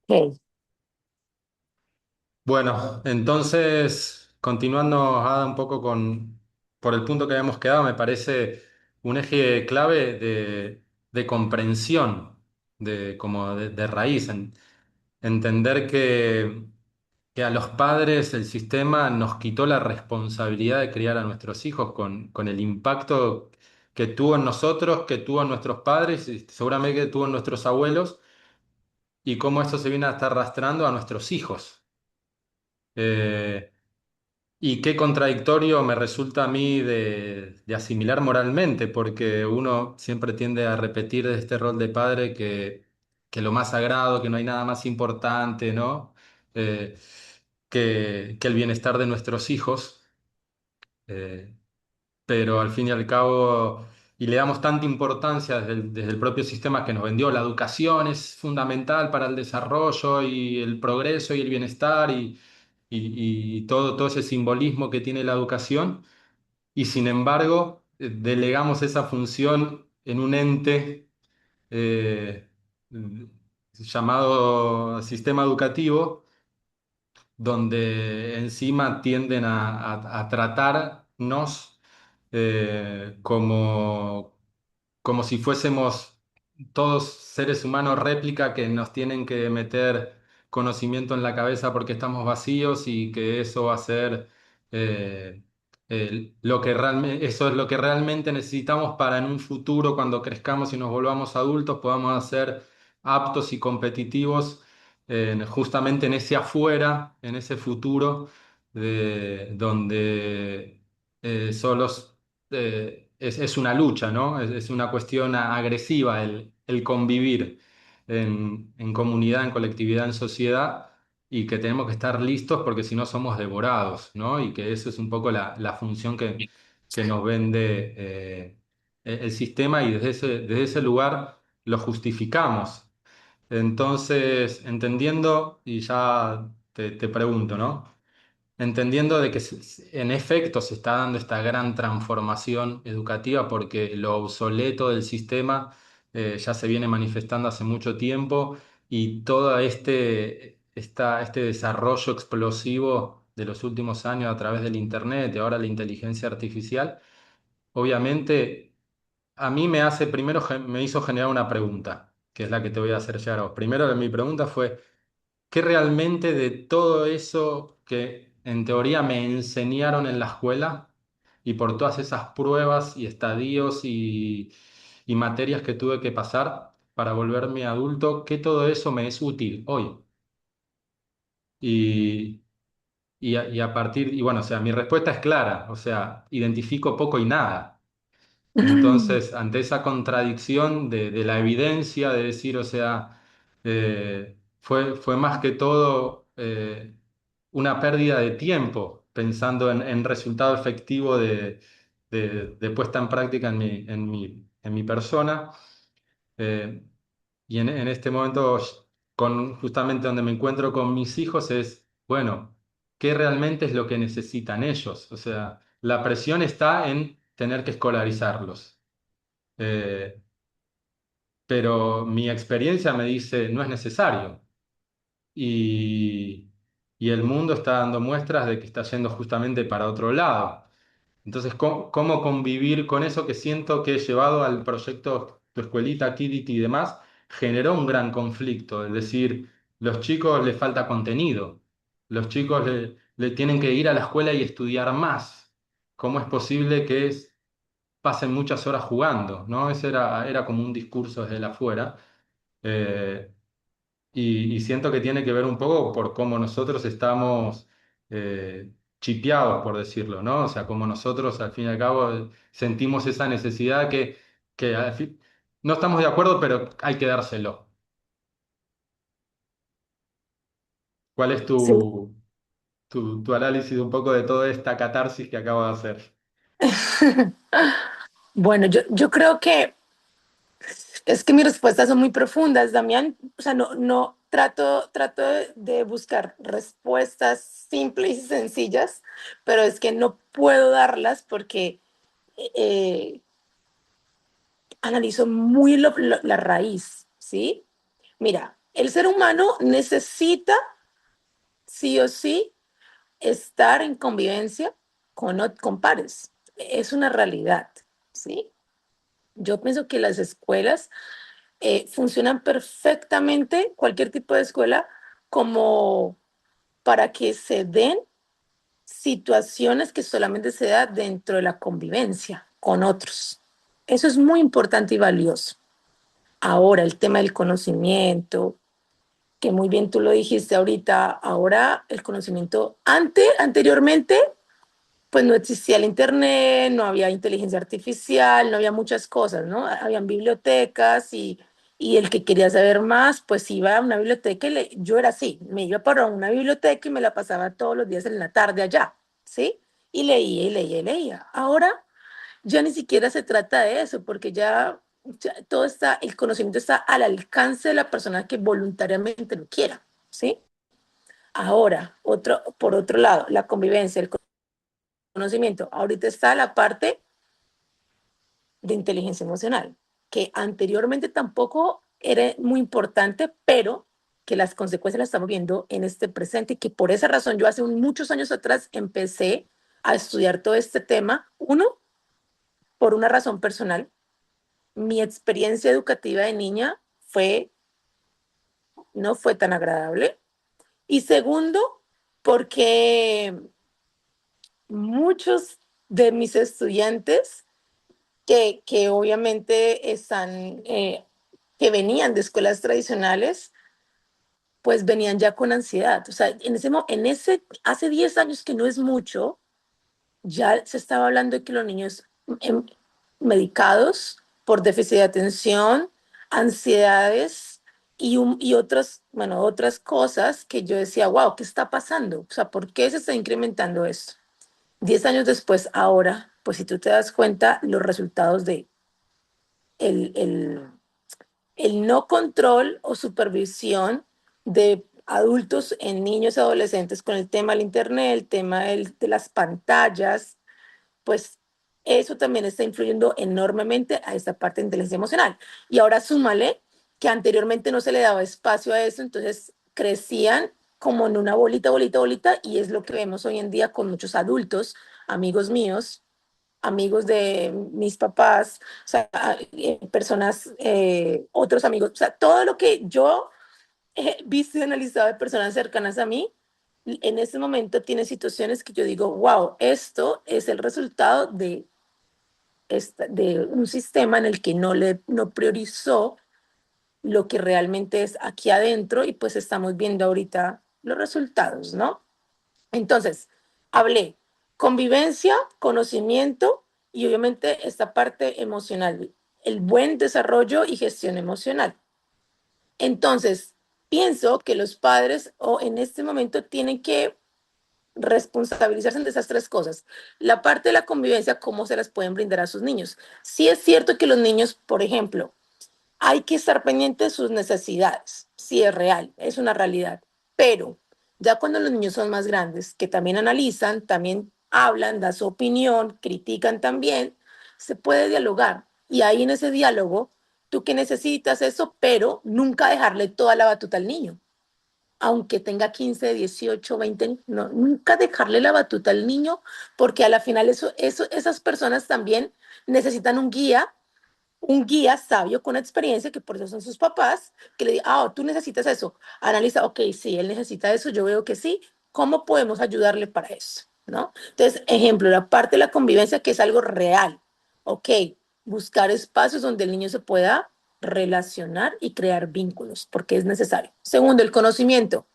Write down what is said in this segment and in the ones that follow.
Ok. Bueno, entonces, continuando, Ada, un poco por el punto que habíamos quedado, me parece un eje clave de comprensión, como de raíz, entender que a los padres el sistema nos quitó la responsabilidad de criar a nuestros hijos con el impacto que tuvo en nosotros, que tuvo en nuestros padres y seguramente que tuvo en nuestros abuelos, y cómo esto se viene a estar arrastrando a nuestros hijos. Eh, Y qué contradictorio me resulta a mí de asimilar moralmente, porque uno siempre tiende a repetir de este rol de padre que lo más sagrado, que no hay nada más importante, ¿no? Eh, que el bienestar de nuestros hijos. Eh, pero al fin y al cabo, y le damos tanta importancia desde el propio sistema que nos vendió, la educación es fundamental para el desarrollo y el progreso y el bienestar y todo ese simbolismo que tiene la educación, y sin embargo, delegamos esa función en un ente eh, llamado sistema educativo, donde encima tienden a tratarnos como si fuésemos todos seres humanos réplica que nos tienen que meter conocimiento en la cabeza porque estamos vacíos y que eso va a ser eh, lo que realmente, eso es lo que realmente necesitamos para en un futuro, cuando crezcamos y nos volvamos adultos, podamos ser aptos y competitivos justamente en ese afuera, en ese futuro donde solos es una lucha, ¿no? Es una cuestión agresiva el convivir en comunidad, en colectividad, en sociedad, y que tenemos que estar listos porque si no somos devorados, ¿no? Y que eso es un poco la función que nos vende el sistema, y desde ese lugar lo justificamos. Entonces, entendiendo, y ya te pregunto, ¿no? Entendiendo de que en efecto se está dando esta gran transformación educativa porque lo obsoleto del sistema ya se viene manifestando hace mucho tiempo, y todo este desarrollo explosivo de los últimos años a través del Internet y ahora la inteligencia artificial, obviamente a mí primero me hizo generar una pregunta, que es la que te voy a hacer llegar a vos. Primero, mi pregunta fue: ¿qué realmente de todo eso que en teoría me enseñaron en la escuela, y por todas esas pruebas y estadios y materias que tuve que pasar para volverme adulto, qué todo eso me es útil hoy? Y, y a partir, y bueno, o sea, mi respuesta es clara, o sea, identifico poco y nada. Entonces, ante esa contradicción de la evidencia, de decir, o sea, fue más que todo una pérdida de tiempo pensando en resultado efectivo de puesta en práctica en mi persona. Eh, y en este momento, justamente donde me encuentro con mis hijos, es, bueno, ¿qué realmente es lo que necesitan ellos? O sea, la presión está en tener que escolarizarlos. Eh, pero mi experiencia me dice, no es necesario. Y, y el mundo está dando muestras de que está yendo justamente para otro lado. Entonces, ¿cómo convivir con eso que siento que llevado al proyecto Tu Escuelita, Kidity y demás, generó un gran conflicto? Es decir, los chicos les falta contenido, los chicos le tienen que ir a la escuela y estudiar más. ¿Cómo es posible que pasen muchas horas jugando? ¿No? Ese era como un discurso desde el afuera. Eh, y siento que tiene que ver un poco por cómo nosotros estamos chipeados, por decirlo, ¿no? O sea, cómo nosotros al fin y al cabo sentimos esa necesidad que no estamos de acuerdo, pero hay que dárselo. ¿Cuál es Sí. tu análisis un poco de toda esta catarsis que acabo de hacer? Bueno, yo creo que es que mis respuestas son muy profundas, Damián. O sea, trato de buscar respuestas simples y sencillas, pero es que no puedo darlas porque eh, analizo muy la raíz, ¿sí? Mira, El ser humano necesita, sí o sí, estar en convivencia con pares. Es una realidad, ¿sí? Yo pienso que las escuelas funcionan perfectamente, cualquier tipo de escuela, como para que se den situaciones que solamente se da dentro de la convivencia con otros. Eso es muy importante y valioso. Ahora, el tema del conocimiento, que muy bien tú lo dijiste ahorita, ahora el conocimiento, anteriormente, pues no existía el internet, no había inteligencia artificial, no había muchas cosas, ¿no? Habían bibliotecas y el que quería saber más, pues iba a una biblioteca yo era así, me iba para una biblioteca y me la pasaba todos los días en la tarde allá, ¿sí? Y leía y leía y leía. Ahora ya ni siquiera se trata de eso, porque ya todo está, el conocimiento está al alcance de la persona que voluntariamente lo quiera, ¿sí? Ahora, por otro lado, la convivencia, el conocimiento. Ahorita está la parte de inteligencia emocional, que anteriormente tampoco era muy importante, pero que las consecuencias las estamos viendo en este presente y que por esa razón yo hace muchos años atrás empecé a estudiar todo este tema. Uno, por una razón personal. Mi experiencia educativa de niña no fue tan agradable. Y segundo, porque muchos de mis estudiantes que obviamente que venían de escuelas tradicionales, pues venían ya con ansiedad. O sea, hace 10 años que no es mucho, ya se estaba hablando de que los niños em, medicados por déficit de atención, ansiedades y otras, bueno, otras cosas que yo decía, wow, ¿qué está pasando? O sea, ¿por qué se está incrementando esto? 10 años después, ahora, pues si tú te das cuenta, los resultados de el, el, el no control o supervisión de adultos en niños y adolescentes con el tema del internet, el tema de las pantallas, pues eso también está influyendo enormemente a esta parte de inteligencia emocional. Y ahora súmale que anteriormente no se le daba espacio a eso, entonces crecían como en una bolita, bolita, bolita, y es lo que vemos hoy en día con muchos adultos, amigos míos, amigos de mis papás, o sea, personas, otros amigos, o sea, todo lo que yo he visto y analizado de personas cercanas a mí, en este momento tiene situaciones que yo digo, wow, esto es el resultado de un sistema en el que no priorizó lo que realmente es aquí adentro y pues estamos viendo ahorita los resultados, ¿no? Entonces, hablé convivencia, conocimiento y obviamente esta parte emocional, el buen desarrollo y gestión emocional. Entonces, pienso que los padres o en este momento tienen que responsabilizarse de esas tres cosas. La parte de la convivencia, cómo se las pueden brindar a sus niños. Sí es cierto que los niños, por ejemplo, hay que estar pendiente de sus necesidades. Sí es real, es una realidad. Pero ya cuando los niños son más grandes, que también analizan, también hablan, dan su opinión, critican también, se puede dialogar. Y ahí en ese diálogo, tú que necesitas eso, pero nunca dejarle toda la batuta al niño aunque tenga 15, 18, 20, no, nunca dejarle la batuta al niño, porque a la final esas personas también necesitan un guía sabio con experiencia, que por eso son sus papás, que le diga, ah, tú necesitas eso, analiza, ok, sí, él necesita eso, yo veo que sí, ¿cómo podemos ayudarle para eso? ¿No? Entonces, ejemplo, la parte de la convivencia que es algo real, ok, buscar espacios donde el niño se pueda relacionar y crear vínculos, porque es necesario. Segundo, el conocimiento,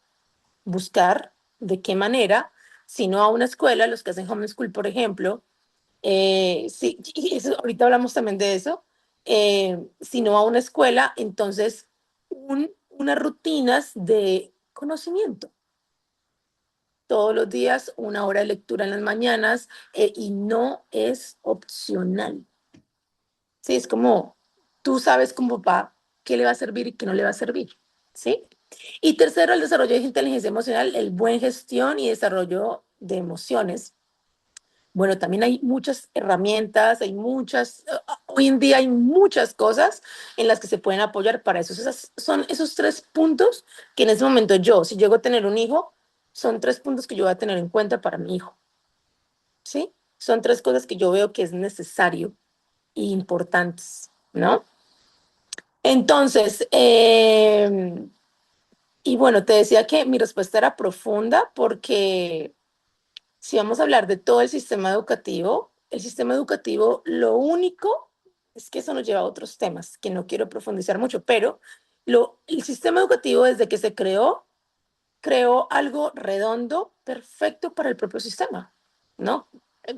buscar de qué manera, si no a una escuela, los que hacen homeschool, por ejemplo, sí, y ahorita hablamos también de eso, si no a una escuela, entonces unas rutinas de conocimiento. Todos los días, una hora de lectura en las mañanas y no es opcional. Sí, es como tú sabes como papá qué le va a servir y qué no le va a servir. ¿Sí? Y tercero, el desarrollo de inteligencia emocional, el buen gestión y desarrollo de emociones. Bueno, también hay muchas herramientas, hay muchas, hoy en día hay muchas cosas en las que se pueden apoyar para eso. Esas son esos tres puntos que en ese momento yo, si llego a tener un hijo, son tres puntos que yo voy a tener en cuenta para mi hijo, ¿sí? Son tres cosas que yo veo que es necesario y importantes, ¿no? Entonces, y bueno, te decía que mi respuesta era profunda porque si vamos a hablar de todo el sistema educativo, lo único es que eso nos lleva a otros temas que no quiero profundizar mucho, pero el sistema educativo desde que se creó, creó algo redondo, perfecto para el propio sistema, ¿no?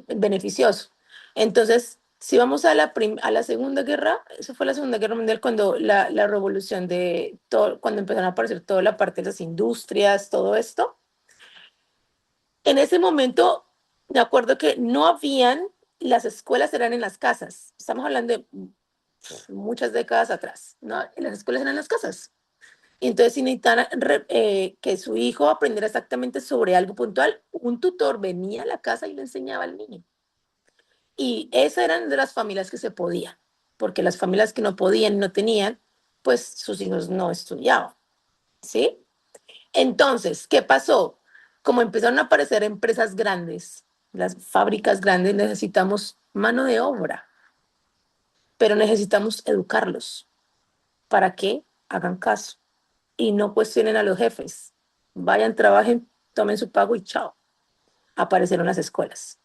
Beneficioso. Entonces, si vamos a a la Segunda Guerra, eso fue la Segunda Guerra Mundial cuando la revolución de todo, cuando empezaron a aparecer toda la parte de las industrias, todo esto. En ese momento, me acuerdo que no habían, las escuelas eran en las casas. Estamos hablando de muchas décadas atrás, ¿no? Las escuelas eran en las casas. Y entonces, si necesitaban que su hijo aprendiera exactamente sobre algo puntual, un tutor venía a la casa y le enseñaba al niño. Y esas eran de las familias que se podían, porque las familias que no podían, no tenían, pues sus hijos no estudiaban, ¿sí? Entonces, ¿qué pasó? Como empezaron a aparecer empresas grandes, las fábricas grandes, necesitamos mano de obra, pero necesitamos educarlos para que hagan caso y no cuestionen a los jefes. Vayan, trabajen, tomen su pago y chao. Aparecieron las escuelas.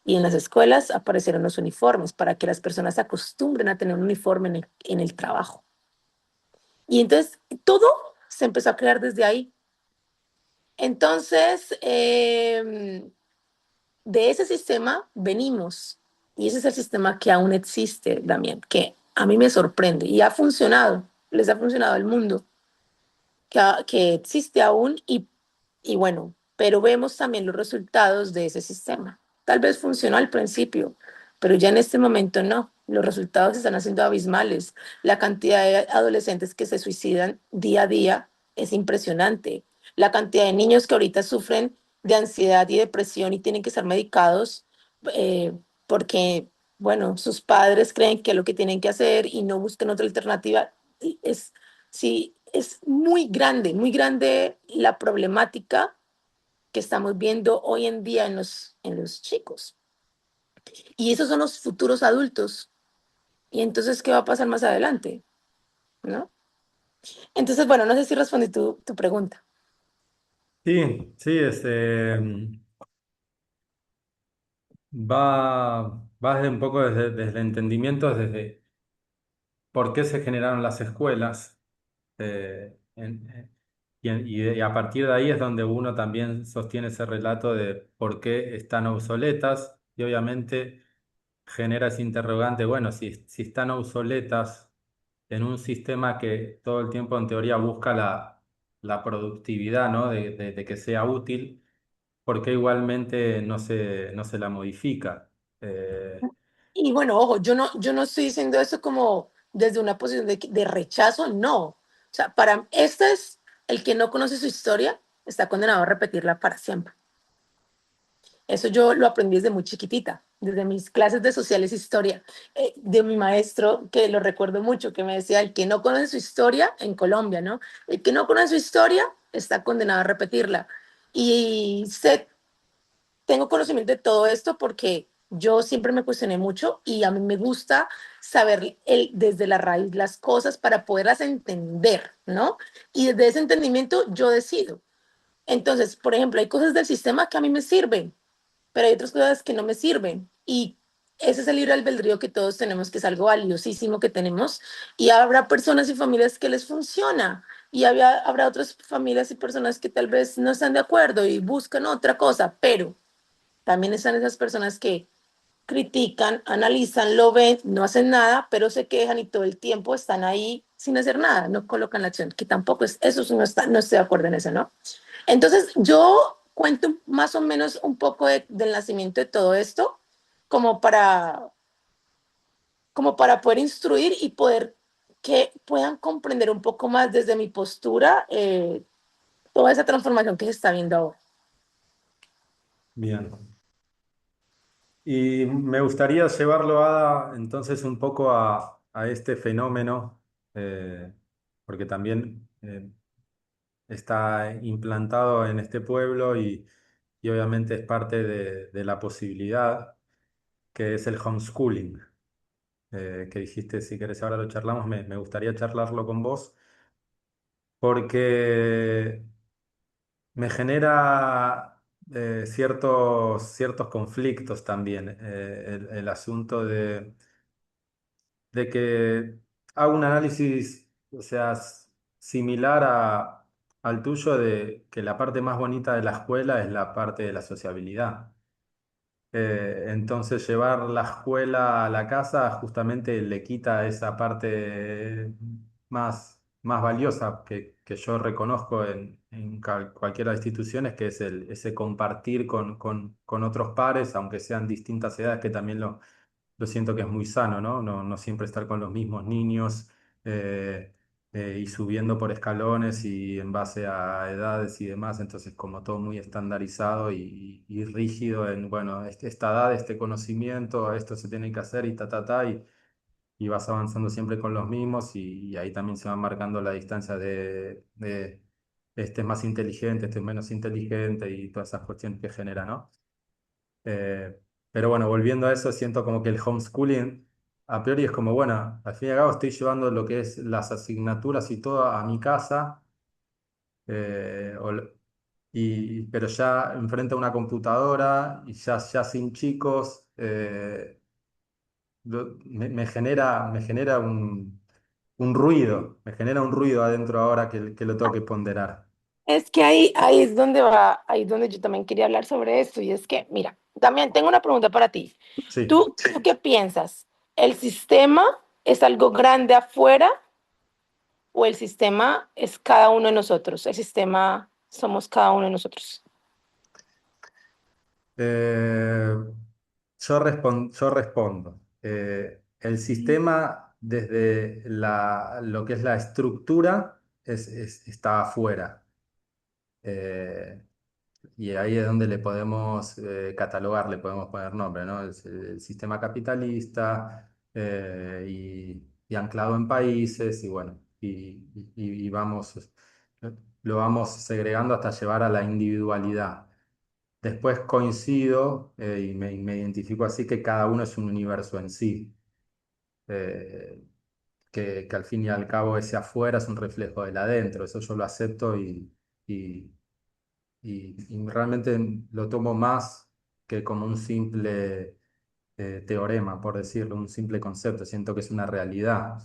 Y en las escuelas aparecieron los uniformes para que las personas se acostumbren a tener un uniforme en el trabajo. Y entonces todo se empezó a crear desde ahí. Entonces, de ese sistema venimos y ese es el sistema que aún existe, Damián, que a mí me sorprende y ha funcionado, les ha funcionado al mundo, que existe aún y bueno, pero vemos también los resultados de ese sistema. Tal vez funcionó al principio, pero ya en este momento no. Los resultados se están haciendo abismales. La cantidad de adolescentes que se suicidan día a día es impresionante. La cantidad de niños que ahorita sufren de ansiedad y depresión y tienen que ser medicados eh, porque, bueno, sus padres creen que es lo que tienen que hacer y no buscan otra alternativa. Es, sí, es muy grande la problemática que estamos viendo hoy en día en los chicos. Y esos son los futuros adultos. Y entonces, ¿qué va a pasar más adelante? ¿No? Entonces, bueno, no sé si respondí tu pregunta. Sí, sí, va desde un poco desde el entendimiento, desde por qué se generaron las escuelas, y a partir de ahí es donde uno también sostiene ese relato de por qué están obsoletas y obviamente genera ese interrogante, bueno, si están obsoletas en un sistema que todo el tiempo en teoría busca la productividad, ¿no? De que sea útil, ¿por qué igualmente no se la modifica? Eh, Y bueno, ojo, yo no estoy diciendo eso como desde una posición de rechazo, no. O sea, para este es el que no conoce su historia, está condenado a repetirla para siempre. Eso yo lo aprendí desde muy chiquitita, desde mis clases de sociales e historia, de mi maestro, que lo recuerdo mucho, que me decía, el que no conoce su historia en Colombia, ¿no? El que no conoce su historia está condenado a repetirla. Y tengo conocimiento de todo esto porque yo siempre me cuestioné mucho y a mí me gusta saber desde la raíz las cosas para poderlas entender, ¿no? Y desde ese entendimiento yo decido. Entonces, por ejemplo, hay cosas del sistema que a mí me sirven, pero hay otras cosas que no me sirven. Y ese es el libre albedrío que todos tenemos, que es algo valiosísimo que tenemos. Y habrá personas y familias que les funciona. Y habrá otras familias y personas que tal vez no están de acuerdo y buscan otra cosa, pero también están esas personas que critican, analizan, lo ven, no hacen nada, pero se quejan y todo el tiempo están ahí sin hacer nada, no colocan la acción, que tampoco es, eso sí no estoy de acuerdo en eso, ¿no? Entonces, yo cuento más o menos un poco del nacimiento de todo esto, como para, como para poder instruir y poder que puedan comprender un poco más desde mi postura toda esa transformación que se está viendo ahora. Bien. Y me gustaría llevarlo entonces un poco a este fenómeno, porque también está implantado en este pueblo y obviamente es parte de la posibilidad que es el homeschooling, que dijiste, si querés ahora lo charlamos, me gustaría charlarlo con vos, porque me genera ciertos conflictos también, el asunto de que hago un análisis, o sea, similar al tuyo de que la parte más bonita de la escuela es la parte de la sociabilidad. Entonces llevar la escuela a la casa justamente le quita esa parte más valiosa que yo reconozco en cualquiera de las instituciones, que es ese compartir con otros pares, aunque sean distintas edades, que también lo siento que es muy sano, ¿no? No siempre estar con los mismos niños eh, y subiendo por escalones y en base a edades y demás, entonces como todo muy estandarizado y rígido en, bueno, esta edad, este conocimiento, esto se tiene que hacer y y vas avanzando siempre con los mismos y ahí también se va marcando la distancia de este es más inteligente, este es menos inteligente y todas esas cuestiones que genera, ¿no? Eh, pero bueno, volviendo a eso, siento como que el homeschooling a priori es como, bueno, al fin y al cabo estoy llevando lo que es las asignaturas y todo a mi casa, pero ya enfrente a una computadora y ya sin chicos, me genera me genera un ruido adentro ahora que lo tengo que ponderar. Es que ahí es donde va, ahí es donde yo también quería hablar sobre esto. Y es que, mira, también tengo una pregunta para ti. Sí. ¿Tú qué piensas? ¿El sistema es algo grande afuera o el sistema es cada uno de nosotros? El sistema somos cada uno de nosotros. Eh, yo respondo. El sistema desde lo que es la estructura está afuera. Eh, y ahí es donde le podemos catalogar, le podemos poner nombre, ¿no? El sistema capitalista y anclado en países y bueno, y vamos, lo vamos segregando hasta llevar a la individualidad. Después coincido y me identifico así que cada uno es un universo en sí, eh, que al fin y al cabo ese afuera es un reflejo del adentro, eso yo lo acepto y, y realmente lo tomo más que como un simple teorema, por decirlo, un simple concepto, siento que es una realidad.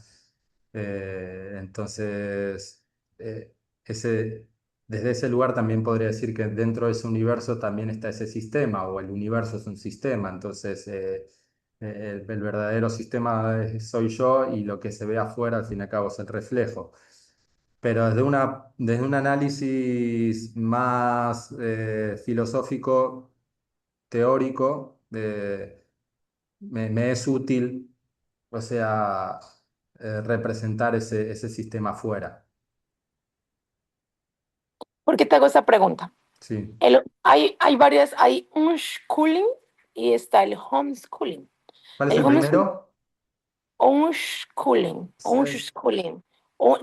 Entonces, eh, ese, desde ese lugar también podría decir que dentro de ese universo también está ese sistema, o el universo es un sistema, entonces el verdadero sistema soy yo y lo que se ve afuera al fin y al cabo es el reflejo. Pero desde un análisis más filosófico, teórico, me es útil, o sea, representar ese sistema afuera. ¿Por qué te hago esa pregunta? Sí. Hay varias, hay un schooling y está el homeschooling. ¿Cuál es El el homeschooling, primero? homeschooling, Es homeschooling.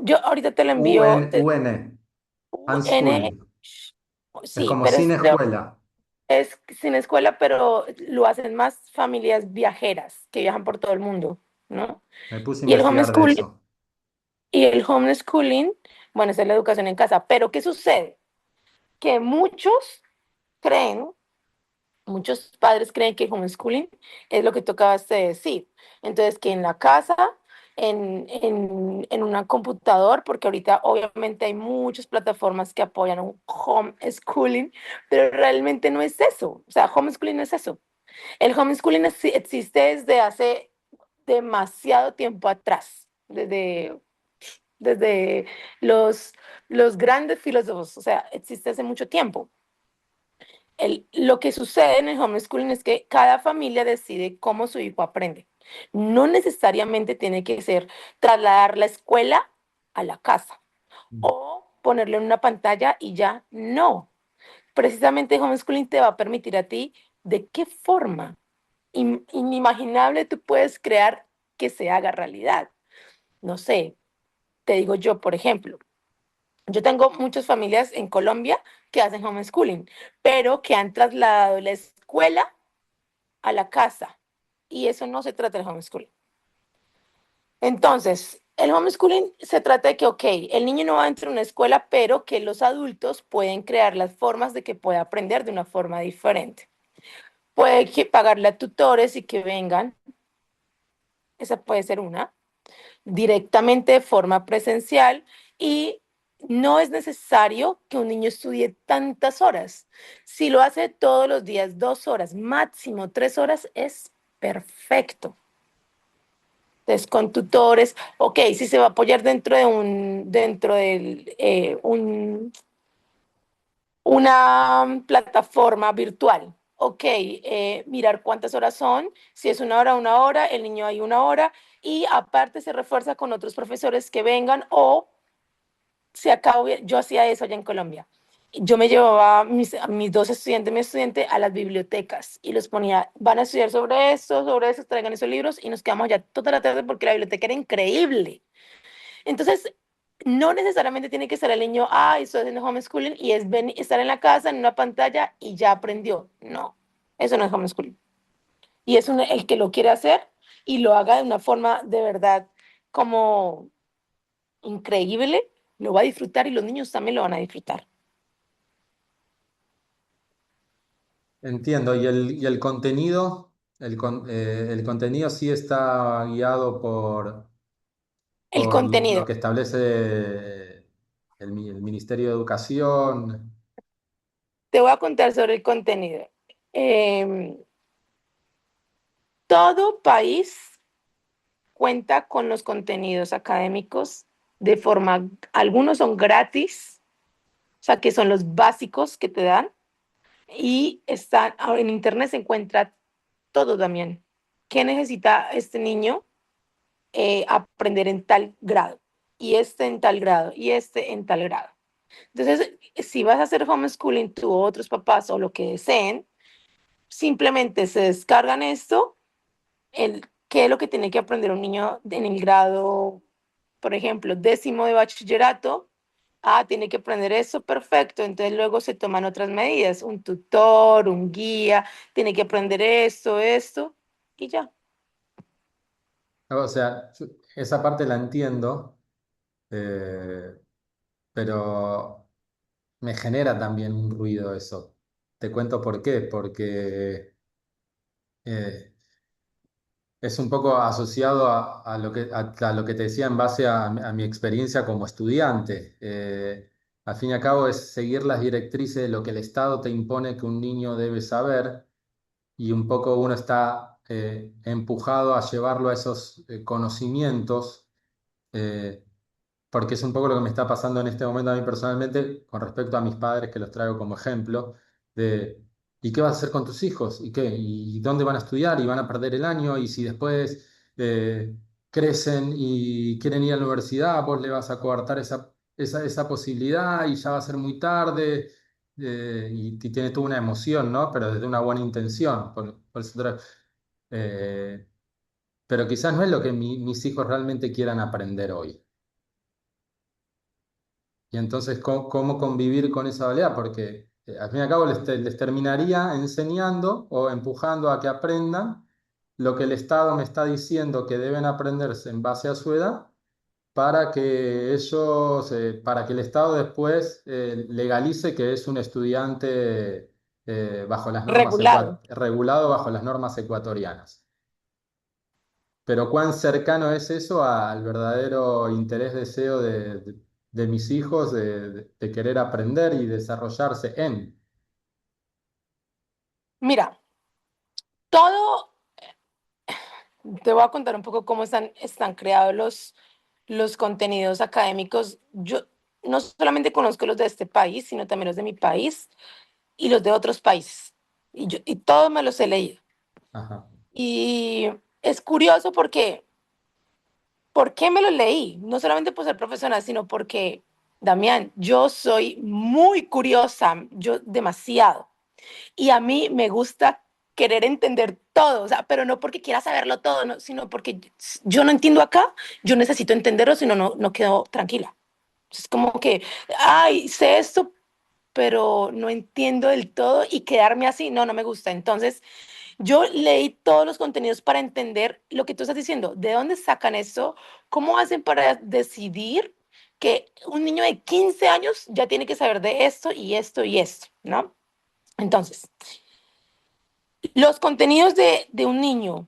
Yo ahorita te lo envío UN, de UN, UN, unschooling. Es sí, como pero sin escuela. es sin escuela, pero lo hacen más familias viajeras que viajan por todo el mundo, ¿no? Me puse a Y el investigar de homeschooling, eso. y el homeschooling, bueno, esa es la educación en casa, pero ¿qué sucede? Que creen muchos padres creen que el homeschooling es lo que tocabas de decir. Entonces, que en la casa, en una computador, porque ahorita obviamente hay muchas plataformas que apoyan un homeschooling, pero realmente no es eso. O sea, homeschooling no es eso. El homeschooling existe desde hace demasiado tiempo atrás, desde los grandes filósofos, o sea, existe hace mucho tiempo. Lo que sucede en el homeschooling es que cada familia decide cómo su hijo aprende. No necesariamente tiene que ser trasladar la escuela a la casa o ponerle en una pantalla y ya no. precisamente homeschooling te va a permitir a ti de qué forma inimaginable tú puedes crear que se haga realidad. No sé, te digo yo, por ejemplo, yo tengo muchas familias en Colombia que hacen homeschooling, pero que han trasladado la escuela a la casa. Y eso no se trata de homeschooling. Entonces, el homeschooling se trata de que, ok, el niño no va dentro de una escuela, pero que los adultos pueden crear las formas de que pueda aprender de una forma diferente. Puede que pagarle a tutores y que vengan, esa puede ser una, directamente de forma presencial y no es necesario que un niño estudie tantas horas. Si lo hace todos los días, 2 horas, máximo 3 horas, es perfecto. Entonces, con tutores, ok, si se va a apoyar dentro del, una plataforma virtual. Ok, mirar cuántas horas son, si es una hora, el niño hay una hora y aparte se refuerza con otros profesores que vengan o se acabó, yo hacía eso allá en Colombia. Yo me llevaba a mis dos estudiantes, mi estudiante, a las bibliotecas y los ponía, van a estudiar sobre eso, traigan esos libros y nos quedamos allá toda la tarde porque la biblioteca era increíble. Entonces, no necesariamente tiene que ser el niño, ah, estoy haciendo homeschooling y es estar en la casa, en una pantalla y ya aprendió. No, eso no es homeschooling. Y es el que lo quiere hacer y lo haga de una forma de verdad como increíble, lo va a disfrutar y los niños también lo van a disfrutar. Entiendo. ¿Y el contenido? El contenido sí está guiado El por lo contenido. que establece el Ministerio de Educación. Te voy a contar sobre el contenido. Em, Todo país cuenta con los contenidos académicos de forma, algunos son gratis, o sea, que son los básicos que te dan, y están, ahora en internet se encuentra todo también. ¿Qué necesita este niño aprender en tal grado? Y este en tal grado, y este en tal grado. Entonces, si vas a hacer homeschooling tú o otros papás o lo que deseen, simplemente se descargan esto, qué es lo que tiene que aprender un niño en el grado, por ejemplo, 10º de bachillerato. Ah, tiene que aprender eso, perfecto. Entonces luego se toman otras medidas, un tutor, un guía, tiene que aprender esto, y ya. O sea, esa parte la entiendo, eh, pero me genera también un ruido eso. Te cuento por qué, porque eh, es un poco asociado a lo a lo que te decía en base a mi experiencia como estudiante. Al fin y al cabo es seguir las directrices de lo que el Estado te impone que un niño debe saber y un poco uno está empujado a llevarlo a esos conocimientos. eh, Porque es un poco lo que me está pasando en este momento a mí personalmente con respecto a mis padres, que los traigo como ejemplo, de ¿y qué vas a hacer con tus hijos? ¿Y qué? ¿Y dónde van a estudiar? ¿Y van a perder el año? ¿Y si después crecen y quieren ir a la universidad, vos le vas a coartar esa posibilidad y ya va a ser muy tarde? Y tiene toda una emoción, ¿no? Pero desde una buena intención. Por eso eh, pero quizás no es lo que mis hijos realmente quieran aprender hoy. Y entonces, ¿cómo convivir con esa realidad? Porque al fin y al cabo les terminaría enseñando o empujando a que aprendan lo que el Estado me está diciendo que deben aprenderse en base a su edad para que ellos, para que el Estado después legalice que es un estudiante bajo las normas Regulado. regulado bajo las normas ecuatorianas. Pero cuán cercano es eso al verdadero interés, deseo de mis hijos de querer aprender y desarrollarse en. Mira, todo, te voy a contar un poco cómo están creados los contenidos académicos. Yo no solamente conozco los de este país, sino también los de mi país y los de otros países. Y todos me los he leído. Ajá. Y es curioso porque, ¿por qué me los leí? No solamente por ser profesional, sino porque, Damián, yo soy muy curiosa, yo demasiado. Y a mí me gusta querer entender todo, o sea, pero no porque quiera saberlo todo, no, sino porque yo no entiendo acá, yo necesito entenderlo, si no, no quedo tranquila. Es como que, ay, sé esto, pero no entiendo del todo y quedarme así, no, no me gusta. Entonces, yo leí todos los contenidos para entender lo que tú estás diciendo, de dónde sacan esto, cómo hacen para decidir que un niño de 15 años ya tiene que saber de esto y esto y esto, ¿no? Entonces, los contenidos de un niño,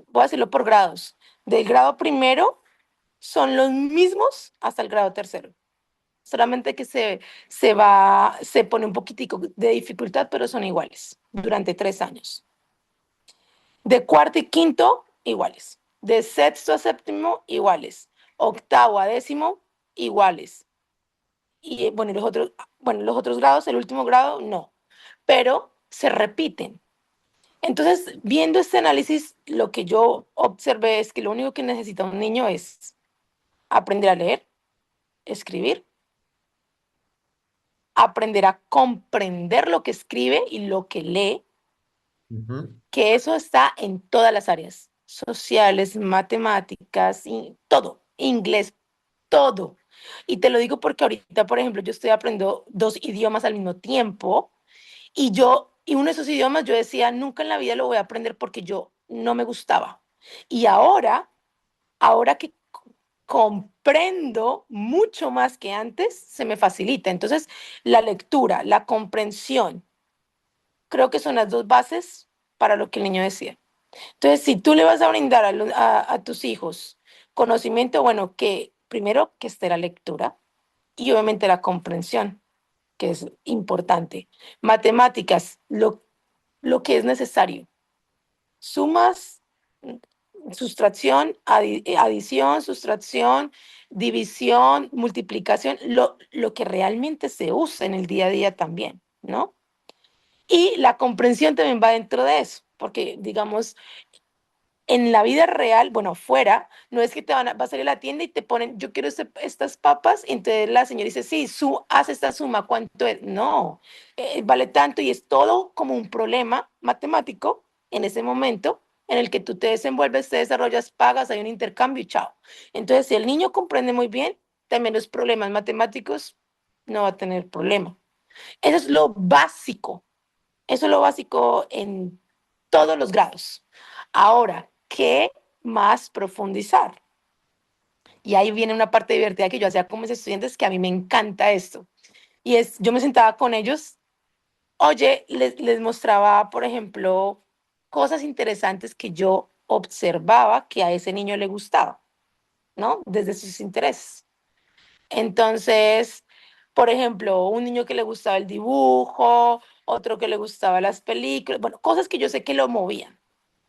voy a decirlo por grados, del grado primero son los mismos hasta el grado tercero. Solamente que se pone un poquitico de dificultad, pero son iguales durante 3 años. De cuarto y quinto, iguales. De sexto a séptimo, iguales. Octavo a décimo, iguales. Y bueno, los otros grados, el último grado, no. Pero se repiten. Entonces, viendo este análisis, lo que yo observé es que lo único que necesita un niño es aprender a leer, escribir, aprender a comprender lo que escribe y lo que lee, Ujú. que eso está en todas las áreas, sociales, matemáticas, y todo, inglés, todo. Y te lo digo porque ahorita, por ejemplo, yo estoy aprendiendo 2 idiomas al mismo tiempo y uno de esos idiomas yo decía, nunca en la vida lo voy a aprender porque yo no me gustaba. Y ahora que comprendo mucho más que antes, se me facilita. Entonces, la lectura, la comprensión, creo que son las dos bases para lo que el niño decía. Entonces, si tú le vas a brindar a tus hijos conocimiento, bueno, que primero que esté la lectura y obviamente la comprensión, que es importante. Matemáticas, lo que es necesario. Sumas, sustracción, adición, sustracción, división, multiplicación, lo que realmente se usa en el día a día también, ¿no? Y la comprensión también va dentro de eso, porque digamos, en la vida real, bueno, fuera, no es que vas a salir a la tienda y te ponen, yo quiero estas papas, y entonces la señora dice, sí, haz esta suma, ¿cuánto es? No, vale tanto y es todo como un problema matemático en ese momento en el que tú te desenvuelves, te desarrollas, pagas, hay un intercambio y chao. Entonces, si el niño comprende muy bien, también los problemas matemáticos no va a tener problema. Eso es lo básico. Eso es lo básico en todos los grados. Ahora, ¿qué más profundizar? Y ahí viene una parte divertida que yo hacía con mis estudiantes, que a mí me encanta esto. Y es, yo me sentaba con ellos, oye, les mostraba, por ejemplo, cosas interesantes que yo observaba que a ese niño le gustaba, ¿no? Desde sus intereses. Entonces, por ejemplo, un niño que le gustaba el dibujo, otro que le gustaba las películas, bueno, cosas que yo sé que lo movían.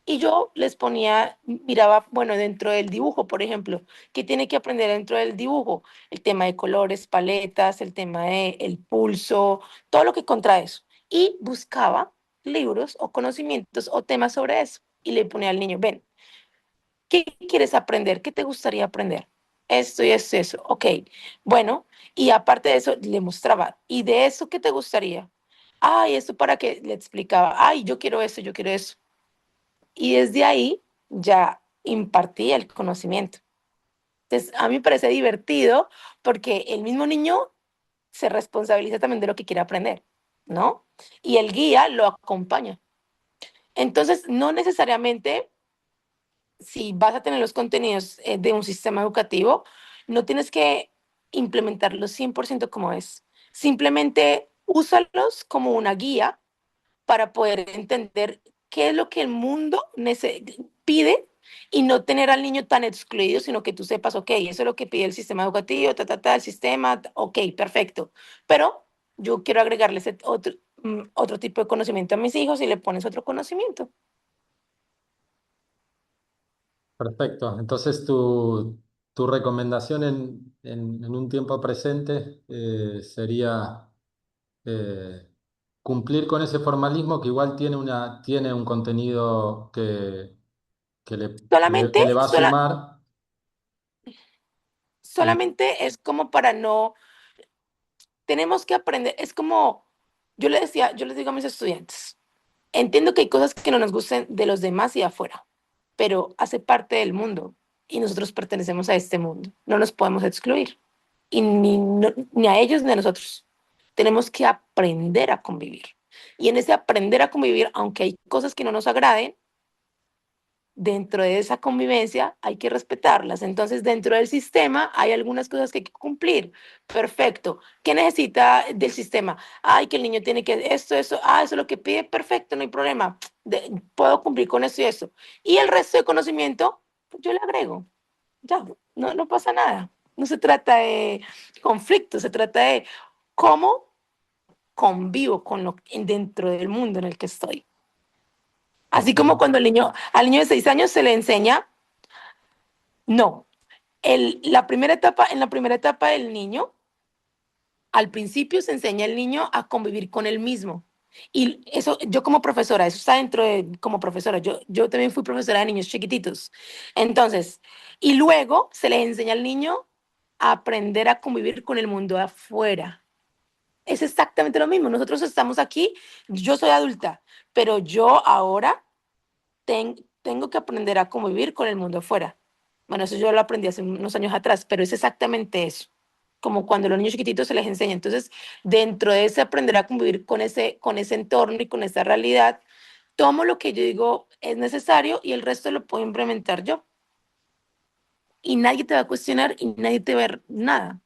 Y yo les ponía, miraba, bueno, dentro del dibujo, por ejemplo, ¿qué tiene que aprender dentro del dibujo? El tema de colores, paletas, el tema de el pulso, todo lo que contra eso. Y buscaba libros o conocimientos o temas sobre eso. Y le ponía al niño, ven, ¿qué quieres aprender? ¿Qué te gustaría aprender? Esto y esto y eso. Ok, bueno, y aparte de eso, le mostraba, ¿y de eso qué te gustaría? Ay, esto para que le explicaba, ay, yo quiero eso, yo quiero eso. Y desde ahí ya impartí el conocimiento. Entonces, a mí me parece divertido porque el mismo niño se responsabiliza también de lo que quiere aprender, ¿no? Y el guía lo acompaña. Entonces, no necesariamente si vas a tener los contenidos de un sistema educativo, no tienes que implementarlos 100% como es. Simplemente úsalos como una guía para poder entender qué es lo que el mundo pide y no tener al niño tan excluido, sino que tú sepas, ok, eso es lo que pide el sistema educativo, el sistema, ok, perfecto. Pero yo quiero agregarle otro tipo de conocimiento a mis hijos y le pones otro conocimiento. Perfecto. Entonces, tu recomendación en un tiempo presente sería eh, cumplir con ese formalismo que igual tiene un contenido que le va a sumar. Y Solamente es como para no. tenemos que aprender, es como, yo les digo a mis estudiantes, entiendo que hay cosas que no nos gusten de los demás y de afuera, pero hace parte del mundo y nosotros pertenecemos a este mundo, no nos podemos excluir, y ni a ellos ni a nosotros. Tenemos que aprender a convivir. Y en ese aprender a convivir, aunque hay cosas que no nos agraden, dentro de esa convivencia hay que respetarlas. Entonces, dentro del sistema hay algunas cosas que hay que cumplir. Perfecto. ¿Qué necesita del sistema? Ay, que el niño tiene que eso, eso es lo que pide, perfecto, no hay problema. Puedo cumplir con eso y eso. Y el resto de conocimiento, pues yo le agrego. Ya, no pasa nada. No se trata de conflicto, se trata de cómo convivo con dentro del mundo en el que estoy. Así como Excelente. cuando al niño de 6 años se le enseña, no, en la primera etapa del niño, al principio se enseña al niño a convivir con él mismo. Y eso, yo como profesora, eso está dentro de, como profesora, yo también fui profesora de niños chiquititos. Entonces, y luego se les enseña al niño a aprender a convivir con el mundo de afuera. Es exactamente lo mismo. Nosotros estamos aquí, yo soy adulta, pero yo ahora tengo que aprender a convivir con el mundo afuera. Bueno, eso yo lo aprendí hace unos años atrás, pero es exactamente eso. Como cuando a los niños chiquititos se les enseña. Entonces, dentro de ese aprender a convivir con ese entorno y con esa realidad, tomo lo que yo digo es necesario y el resto lo puedo implementar yo. Y nadie te va a cuestionar y nadie te va a ver nada.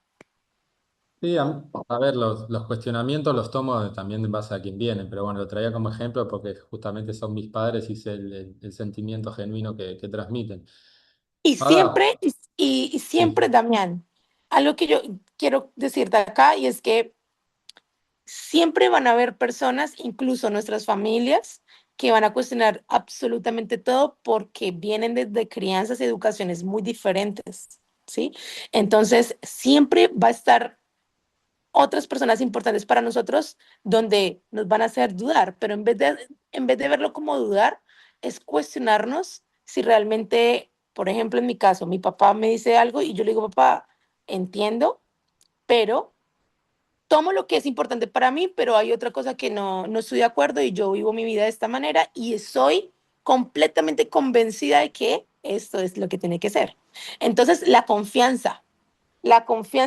Sí, a ver, los cuestionamientos los tomo también en base a quien viene, pero bueno, lo traía como ejemplo porque justamente son mis padres y sé el sentimiento genuino que transmiten. Y Ahora, siempre, y siempre, sí, Damián, algo que yo quiero decirte acá y es que siempre van a haber personas, incluso nuestras familias, que van a cuestionar absolutamente todo porque vienen desde crianzas y educaciones muy diferentes, ¿sí? Entonces, siempre va a estar otras personas importantes para nosotros donde nos van a hacer dudar, pero en vez de verlo como dudar, es cuestionarnos si realmente, por ejemplo, en mi caso, mi papá me dice algo y yo le digo, papá, entiendo, pero tomo lo que es importante para mí, pero hay otra cosa que no estoy de acuerdo y yo vivo mi vida de esta manera y soy completamente convencida de que esto es lo que tiene que ser. Entonces, la confianza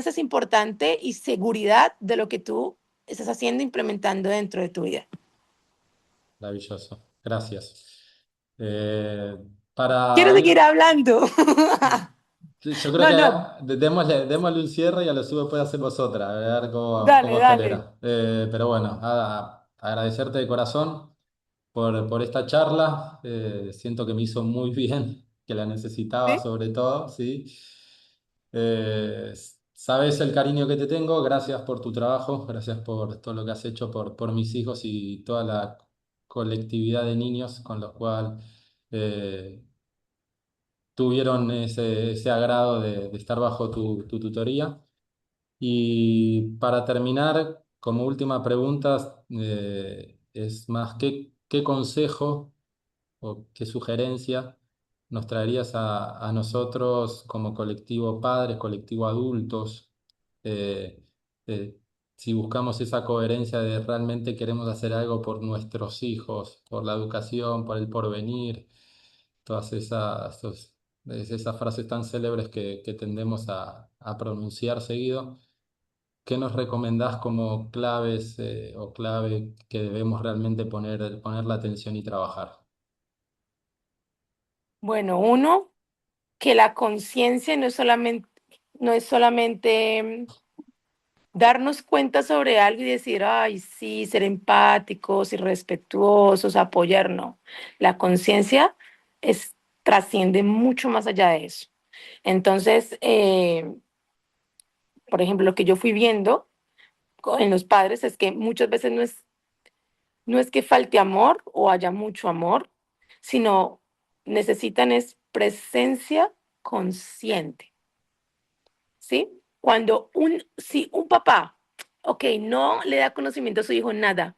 es importante y seguridad de lo que tú estás haciendo, implementando dentro de tu vida. maravilloso, gracias. Eh, Quiero para seguir ir, hablando. yo creo No, que no, démosle un cierre y a lo sumo puede hacer vosotras, a ver dale, cómo dale. acelera. Pero bueno, agradecerte de corazón por esta charla. Siento que me hizo muy bien, que la necesitaba ¿Sí? sobre todo, ¿sí? Eh, Sabes el cariño que te tengo, gracias por tu trabajo, gracias por todo lo que has hecho por mis hijos y toda la colectividad de niños con los cuales tuvieron ese agrado de estar bajo tu tutoría. Y para terminar, como última pregunta, es más, ¿qué consejo o qué sugerencia nos traerías a nosotros como colectivo padres, colectivo adultos, eh, eh, si buscamos esa coherencia de realmente queremos hacer algo por nuestros hijos, por la educación, por el porvenir, todas esas frases tan célebres que tendemos a pronunciar seguido? ¿Qué nos recomendás como claves o clave que debemos realmente poner la atención y trabajar? Bueno, uno, que la conciencia no es solamente darnos cuenta sobre algo y decir, ay, sí, ser empáticos y respetuosos, apoyar, no. La conciencia trasciende mucho más allá de eso. Entonces, por ejemplo, lo que yo fui viendo en los padres es que muchas veces no es que falte amor o haya mucho amor, sino necesitan es presencia consciente, ¿sí? Si un papá, ok, no le da conocimiento a su hijo nada,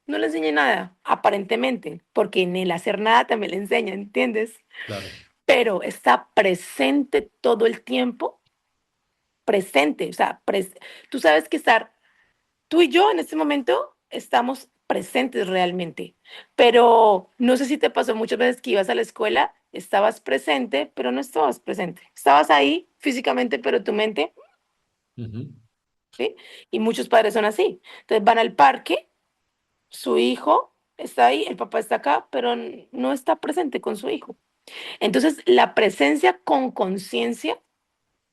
no le enseña nada, aparentemente, porque en el hacer nada también le enseña, ¿entiendes? Claro, Pero está presente todo el tiempo, presente, o sea, tú sabes que estar tú y yo en este momento estamos presentes realmente, pero no sé si te pasó muchas veces que ibas a la escuela, estabas presente, pero no estabas presente. Estabas ahí físicamente, pero tu mente, Ujú, ¿sí? Y muchos padres son así. Entonces van al parque, su hijo está ahí, el papá está acá, pero no está presente con su hijo. Entonces, la presencia con conciencia,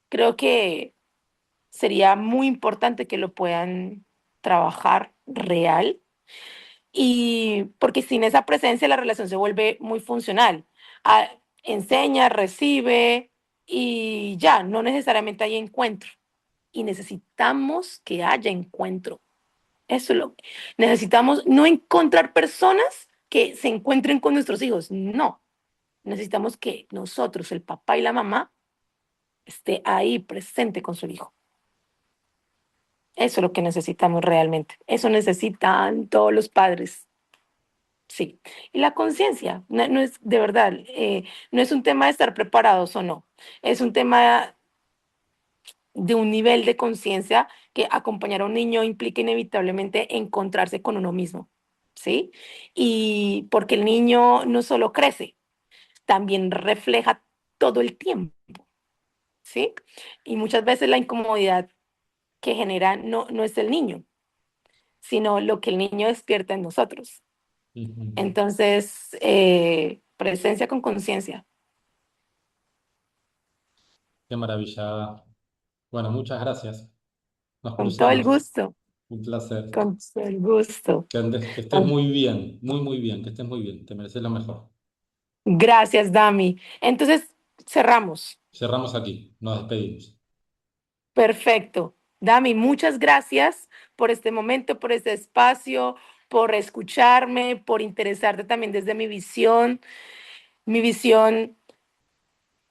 creo que sería muy importante que lo puedan trabajar real y porque sin esa presencia la relación se vuelve muy funcional. Ah, enseña, recibe y ya, no necesariamente hay encuentro. Y necesitamos que haya encuentro. Eso es lo que necesitamos, no encontrar personas que se encuentren con nuestros hijos, no. Necesitamos que nosotros, el papá y la mamá, esté ahí presente con su hijo. Eso es lo que necesitamos realmente. Eso necesitan todos los padres. Sí. Y la conciencia, no es de verdad, no es un tema de estar preparados o no. Es un tema de un nivel de conciencia que acompañar a un niño implica inevitablemente encontrarse con uno mismo. ¿Sí? Y porque el niño no solo crece, también refleja todo el tiempo. ¿Sí? Y muchas veces la incomodidad que genera no es el niño, sino lo que el niño despierta en nosotros. ujú. Entonces, presencia con conciencia, Qué maravilla. Bueno, muchas gracias. Nos con todo el cruzamos. gusto, Un placer. con todo el gusto. Que estés muy bien, muy, muy bien, que estés muy bien. Te mereces lo mejor. Gracias, Dami. Entonces, cerramos. Cerramos aquí. Nos despedimos. Perfecto. Dami, muchas gracias por este momento, por este espacio, por escucharme, por interesarte también desde mi visión. Mi visión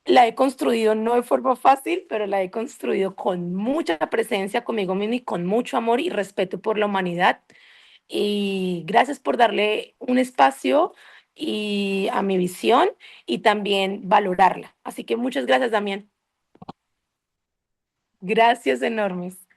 la he construido no de forma fácil, pero la he construido con mucha presencia conmigo mismo y con mucho amor y respeto por la humanidad. Y gracias por darle un espacio y a mi visión y también valorarla. Así que muchas gracias, Damián. Gracias enormes.